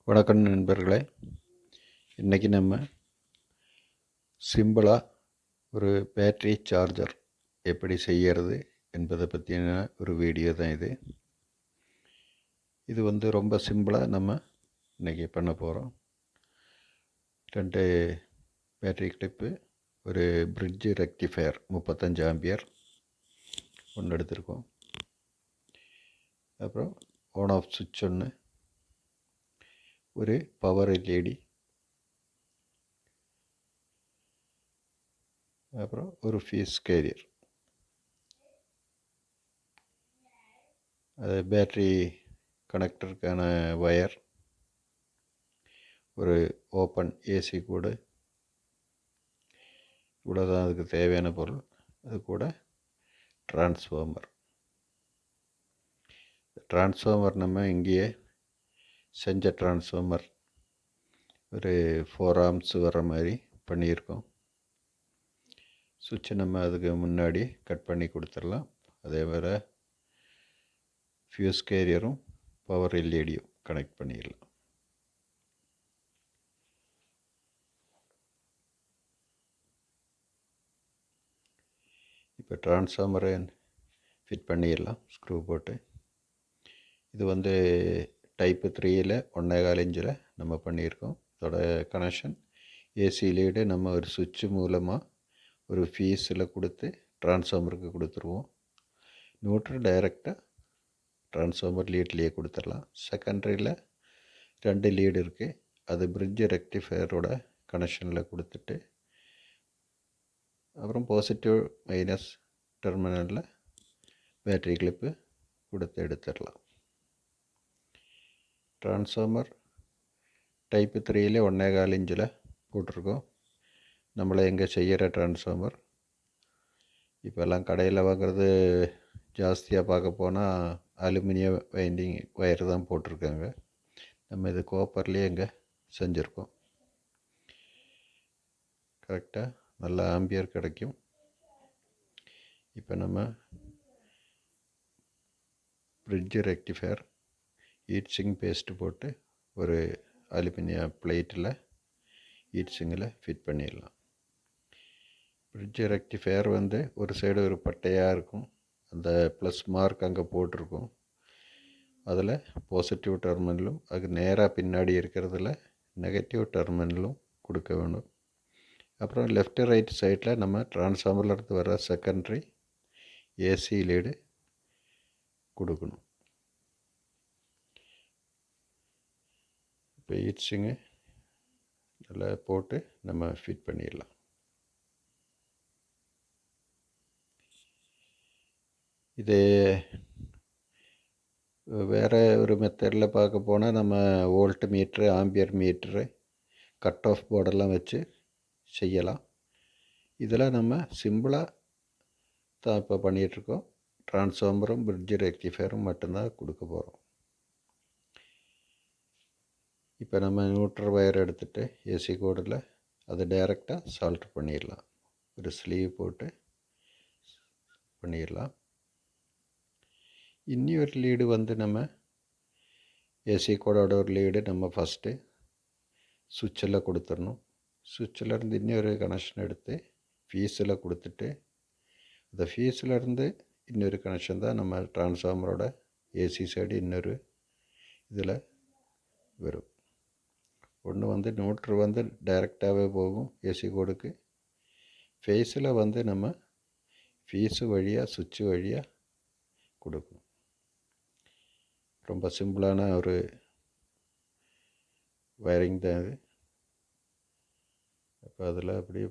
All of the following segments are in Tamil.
வணக்கம் நண்பர்களே. இன்றைக்கி நம்ம சிம்பிளாக ஒரு பேட்ரி சார்ஜர் எப்படி செய்கிறது என்பதை பற்றின ஒரு வீடியோ தான் இது. இது ரொம்ப சிம்பிளாக நம்ம இன்றைக்கி பண்ண போகிறோம். 2 பேட்ரி கிளிப்பு, ஒரு பிரிட்ஜு ரெக்டிஃபயர் 35 ஆம்பியர் ஒன்று எடுத்திருக்கோம். அப்புறம் ஆன் ஆஃப் சுவிட்ச் ஒன்று, ஒரு பவர் எல்இடி, அப்புறம் ஒரு ஃபியூஸ் கேரியர். அது பேட்ரி கனெக்டருக்கான ஒயர், ஒரு ஓப்பன் ஏசி கூடு. இவ்வளோ தான் அதுக்கு தேவையான பொருள். அது கூட டிரான்ஸ்ஃபார்மர் நம்ம இங்கேயே செஞ்ச டிரான்ஸ்ஃபார்மர் ஒரு 4 ஆம்ஸ் வர மாதிரி பண்ணியிருக்கோம். சுவிட்சை நம்ம அதுக்கு முன்னாடி கட் பண்ணி கொடுத்துடலாம். அதே மாதிரி ஃபியூஸ் கேரியரும் பவர் எல்இடியும் கனெக்ட் பண்ணிடலாம். இப்போ டிரான்ஸ்ஃபார்மரை ஃபிட் பண்ணிடலாம் ஸ்க்ரூ போட்டு. இது டைப்பு 3ல் 1.25 இன்ச்சில் நம்ம பண்ணியிருக்கோம். இதோட கனெக்ஷன் ஏசி லீடு நம்ம ஒரு சுவிட்சு மூலமாக ஒரு ஃபீஸில் கொடுத்து டிரான்ஸ்ஃபார்மருக்கு கொடுத்துருவோம். நியூட்ரல் டைரெக்டாக டிரான்ஸ்ஃபார்மர் லீட்லேயே கொடுத்துடலாம். செகண்டரியில் 2 லீடு இருக்குது. அது பிரிட்ஜ் ரெக்டிஃபயரோட கனெக்ஷனில் கொடுத்துட்டு அப்புறம் பாசிட்டிவ் மைனஸ் டெர்மினலில் பேட்ரி கிளிப்பு கொடுத்து எடுத்துடலாம். டிரான்ஸ்ஃபார்மர் டைப்பு 3ல் 1.25 இன்ச்சில் போட்டிருக்கோம். நம்மளை எங்கே செய்கிற டிரான்ஸ்ஃபார்மர். இப்போல்லாம் கடையில் வாங்குறது ஜாஸ்தியாக பார்க்க போனால் அலுமினியம் வைண்டிங் ஒயர் தான் போட்டிருக்காங்க. நம்ம இது கோப்பர்லேயே எங்கே செஞ்சுருக்கோம். கரெக்டாக நல்ல ஆம்பியர் கிடைக்கும். இப்போ நம்ம bridge rectifier heat sink paste போட்டு ஒரு அலுமினிய பிளேட்டில் ஹீட் சிங்கில் ஃபிட் பண்ணிடலாம். பிரிட்ஜ் ரெக்டிஃபயர் ஒரு சைடு ஒரு பட்டையாக இருக்கும். அந்த ப்ளஸ் மார்க் அங்கே போட்டிருக்கும். அதில் பாசிட்டிவ் டெர்மினலும் அதுக்கு நேராக பின்னாடி இருக்கிறதுல நெகட்டிவ் டெர்மினலும் கொடுக்க வேணும். அப்புறம் லெஃப்ட் ரைட் சைடில் நம்ம டிரான்ஸ்ஃபார்மர்லேருந்து வர செகண்டரி ஏசி லீடு கொடுக்கணும். இப்போ ஹீட்ஸிங்கு நல்லா போட்டு நம்ம ஃபிட் பண்ணிடலாம். இது வேறு ஒரு மெத்தடில் பார்க்க போனால் நம்ம volt meter, ampere meter, cut off போர்டெல்லாம் வச்சு செய்யலாம். இதில் நம்ம சிம்பிளாக தான் இப்போ பண்ணிகிட்ருக்கோம். டிரான்ஸ்ஃபார்மரும் பிரிட்ஜ் ரெக்டிஃபயரும் மட்டும்தான் கொடுக்க போகிறோம். இப்போ நம்ம நியூட்ரல் ஒயர் எடுத்துகிட்டு ஏசி கோடில் அதை டைரெக்டாக சால்ட்ரு பண்ணிடலாம். ஒரு ஸ்லீவ் போட்டு பண்ணிடலாம். இன்னி ஒரு லீடு நம்ம ஏசி கோடோட ஒரு லீடு நம்ம ஃபஸ்ட்டு சுவிட்சில் கொடுத்துடணும். சுவிட்சிலேருந்து இன்னொரு கனெக்ஷன் எடுத்து ஃபீஸில் கொடுத்துட்டு அந்த ஃபீஸிலேருந்து இன்னொரு கனெக்ஷன் தான் நம்ம டிரான்ஸ்ஃபார்மரோட ஏசி சைடு இன்னொரு இதில் வரும். ஒன்று நியூட்ரு டைரெக்டாகவே போகும் ஏசி கோடுக்கு. ஃபேஸில் நம்ம ஃபீஸு வழியாக சுவிட்சு வழியாக கொடுக்கணும். ரொம்ப சிம்பிளான ஒரு வயரிங் தான் இது. இப்போ அதில் அப்படியே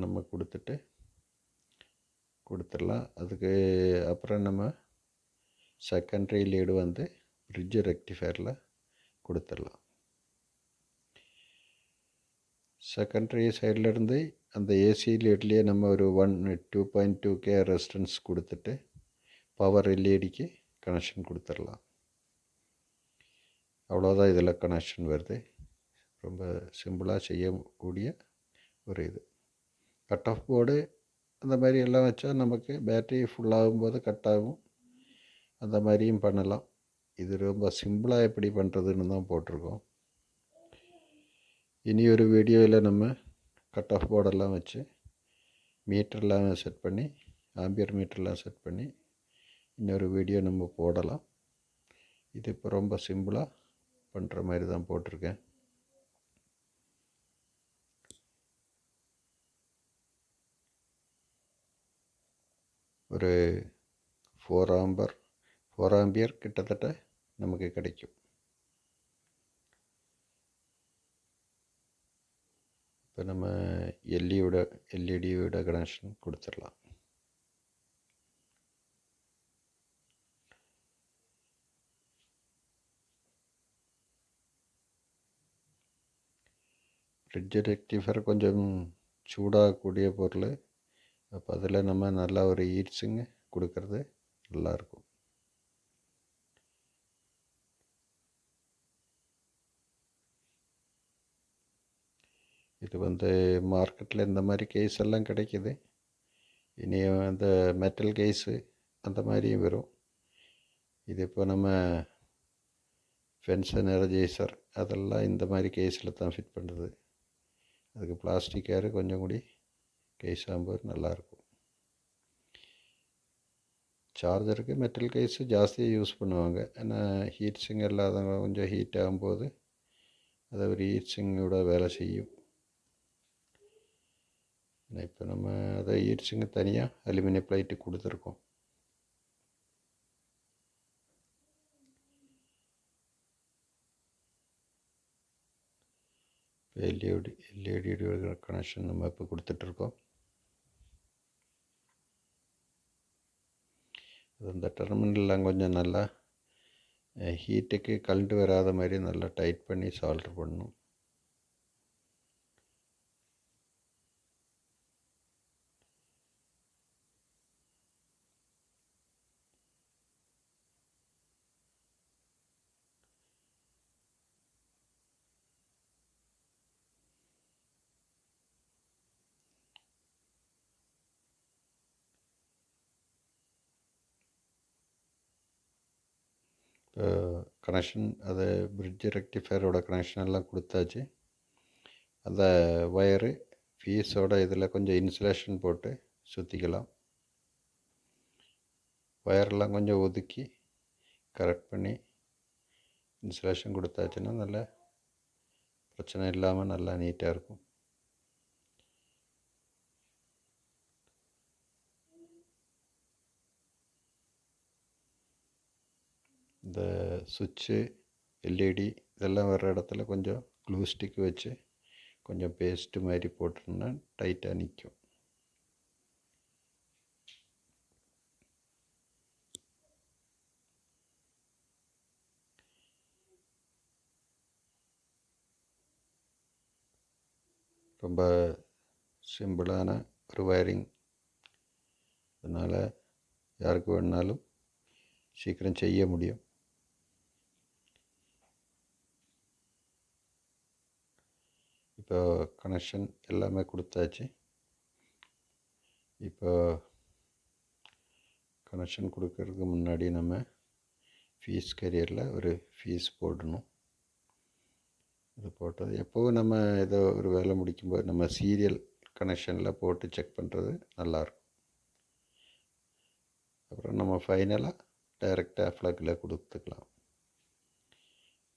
நம்ம கொடுத்துடலாம். அதுக்கு அப்புறம் நம்ம செகண்டரி லீடு பிரிட்ஜ் ரெக்டிஃபயரில் கொடுத்துடலாம். செகண்டரி சைட்லேருந்து அந்த ஏசி லீட்லேயே நம்ம ஒரு 2.2K ரெசிஸ்டன்ஸ் கொடுத்துட்டு பவர் எல்இடிக்கு கனெக்ஷன் கொடுத்துடலாம். அவ்வளோதான் இதில் கனெக்ஷன் வருது. ரொம்ப சிம்பிளாக செய்யக்கூடிய ஒரு இது. கட் ஆஃப் போர்டு அந்த மாதிரி எல்லாம் வச்சா நமக்கு பேட்ரி ஃபுல்லாகும்போது கட் ஆகும். அந்த மாதிரியும் பண்ணலாம். இது ரொம்ப சிம்பிளாக எப்படி பண்ணுறதுன்னு தான் போட்டிருக்கோம். இனி ஒரு வீடியோவில் நம்ம கட் ஆஃப் போர்டெல்லாம் வச்சு மீட்டர்லாம் செட் பண்ணி ஆம்பியர் மீட்டர்லாம் செட் பண்ணி இன்னொரு வீடியோ நம்ம போடலாம். இது இப்போ ரொம்ப சிம்பிளாக பண்ணுற மாதிரி தான் போட்டிருக்கேன். ஒரு 4 ஆம்பியர் கிட்டத்தட்ட நமக்கு கிடைக்கும். இப்போ நம்ம எல்இடியோட கனெக்ஷன் கொடுத்துடலாம். ஃப்ரிட்ஜ் ரெக்டிஃபர் கொஞ்சம் சூடாகக்கூடிய பொருள். அப்போ அதில் நம்ம நல்லா ஒரு ஹீட்ஸுங்க கொடுக்கறது நல்லாயிருக்கும். இது மார்க்கெட்டில் இந்த மாதிரி கேஸ் எல்லாம் கிடைக்கிது. இனி அந்த மெட்டல் கேஸு அந்த மாதிரியும் வரும். இது இப்போ நம்ம ஃபென்ஸ் எனர்ஜைசர் அதெல்லாம் இந்த மாதிரி கேஸில் தான் ஃபிட் பண்ணுறது. அதுக்கு பிளாஸ்டிக் ஏர் கொஞ்சம் கூடி கேஸ் ஆகும்போது நல்லாயிருக்கும். சார்ஜருக்கு மெட்டல் கேஸு ஜாஸ்தியாக யூஸ் பண்ணுவாங்க. ஏன்னா ஹீட்ஸிங் இல்லாதவங்க கொஞ்சம் ஹீட் ஆகும்போது அதை ஒரு ஹீட்ஸிங்கோட வேலை செய்யும். இப்போ நம்ம அதை ஹீட்ஸிங்கு தனியாக அலுமினியம் பிளேட்டு கொடுத்துருக்கோம். இப்போ எல்இடியோட கனெக்ஷன் நம்ம இப்போ கொடுத்துட்ருக்கோம். அந்த டெர்மினல்லாம் கொஞ்சம் நல்லா ஹீட்டுக்கு கரண்ட் வராத மாதிரி நல்லா டைட் பண்ணி சால்டர் பண்ணணும். கனெக்ஷன் அதை பிரிட்ஜ் ரெக்டிஃபயரோட கனெக்ஷன் எல்லாம் கொடுத்தாச்சு. அந்த ஒயரு ஃபீஸோட இதில் கொஞ்சம் இன்சுலேஷன் போட்டு சுற்றிக்கலாம். ஒயரெல்லாம் கொஞ்சம் ஒதுக்கி கரெக்ட் பண்ணி இன்சுலேஷன் கொடுத்தாச்சுன்னா நல்லா பிரச்சனை இல்லாமல் நல்லா நீட்டாக இருக்கும். இந்த சுவிட்சு எல்இடி இதெல்லாம் வர்ற இடத்துல கொஞ்சம் க்ளூ ஸ்டிக் வச்சு கொஞ்சம் பேஸ்ட்டு மாதிரி போட்டோம்னா டைட்டாக நிற்கும். ரொம்ப சிம்பிளான ஒரு வயரிங். அதனால் யாருக்கு வேணுனாலும் சீக்கிரம் செய்ய முடியும். இப்போ கனெக்ஷன் எல்லாமே கொடுத்தாச்சு. இப்போ கனெக்ஷன் கொடுக்கறதுக்கு முன்னாடி நம்ம ஃபீஸ் கேரியரில் ஒரு ஃபீஸ் போடணும். இது போட்டது எப்போவும் நம்ம ஏதோ ஒரு வேலை முடிக்கும்போது நம்ம சீரியல் கனெக்ஷனில் போட்டு செக் பண்ணுறது நல்லாயிருக்கும். அப்புறம் நம்ம ஃபைனலாக டைரெக்டாக ஃப்ளக்கில் கொடுத்துக்கலாம்.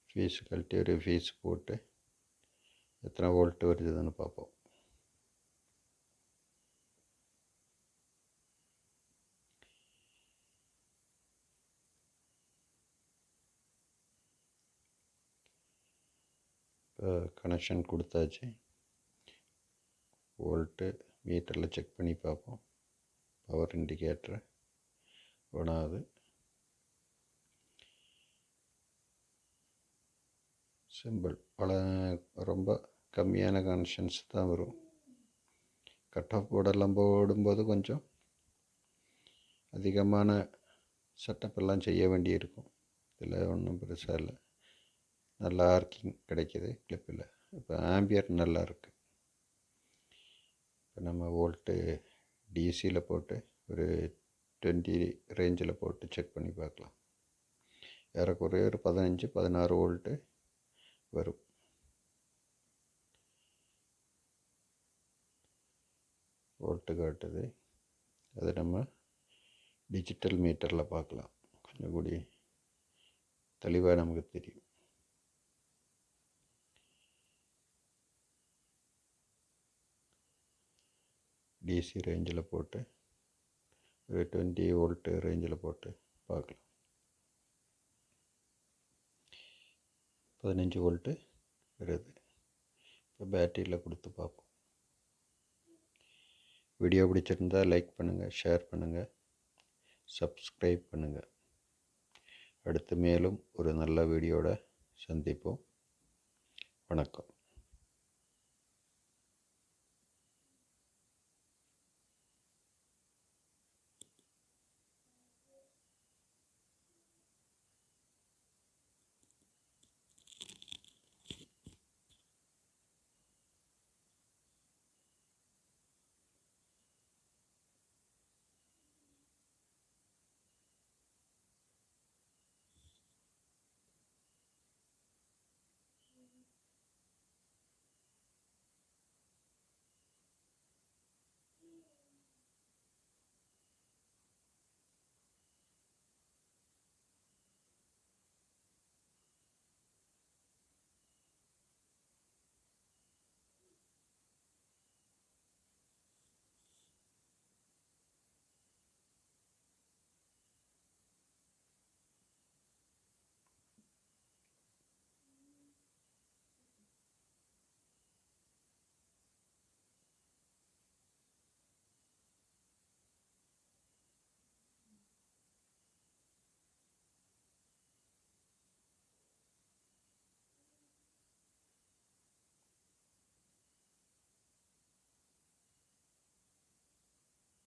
ஃபீஸ் கழட்டி ஒரு ஃபீஸ் போட்டு எத்தனை வோல்ட் வருதுன்னு பார்ப்போம். இப்போ கனெக்ஷன் கொடுத்தாச்சு. வோல்ட்டு மீட்டரில் செக் பண்ணி பார்ப்போம். பவர் இண்டிகேட்டர் ஆன் ஆகுது. சிம்பிள் ரொம்ப கம்மியான கனெக்ஷன்ஸ் தான் வரும். கட் ஆஃப் போர்டெல்லாம் போடும்போது கொஞ்சம் அதிகமான செட்டப் எல்லாம் செய்ய வேண்டியிருக்கும். இதில் ஒன்றும் பெருசாக இல்லை. நல்லா ஆர்க்கிங் கிடைக்கிது கிளிப்பில். இப்போ ஆம்பியர் நல்லா இருக்குது. இப்போ நம்ம வோல்ட்டு டிசியில் போட்டு ஒரு 20 ரேஞ்சில் போட்டு செக் பண்ணி பார்க்கலாம். ஏறக்குறைய ஒரு 15-16 வோல்ட்டு வரும். வோல்ட்டு காட்டுது. அதை நம்ம டிஜிட்டல் மீட்டரில் பார்க்கலாம். கொஞ்சம் கூடி தெளிவாக நமக்கு தெரியும். டிசி ரேஞ்சில் போட்டு ஒரு 20 வோல்ட்டு ரேஞ்சில் போட்டு பார்க்கலாம். 15 வோல்ட்டு வருது. இப்போ பேட்டரியில் கொடுத்து பார்ப்போம். வீடியோ பிடிச்சிருந்தால் லைக் பண்ணுங்கள், ஷேர் பண்ணுங்கள், சப்ஸ்கிரைப் பண்ணுங்கள். அடுத்து மேலும் ஒரு நல்ல வீடியோட சந்திப்போம். வணக்கம்.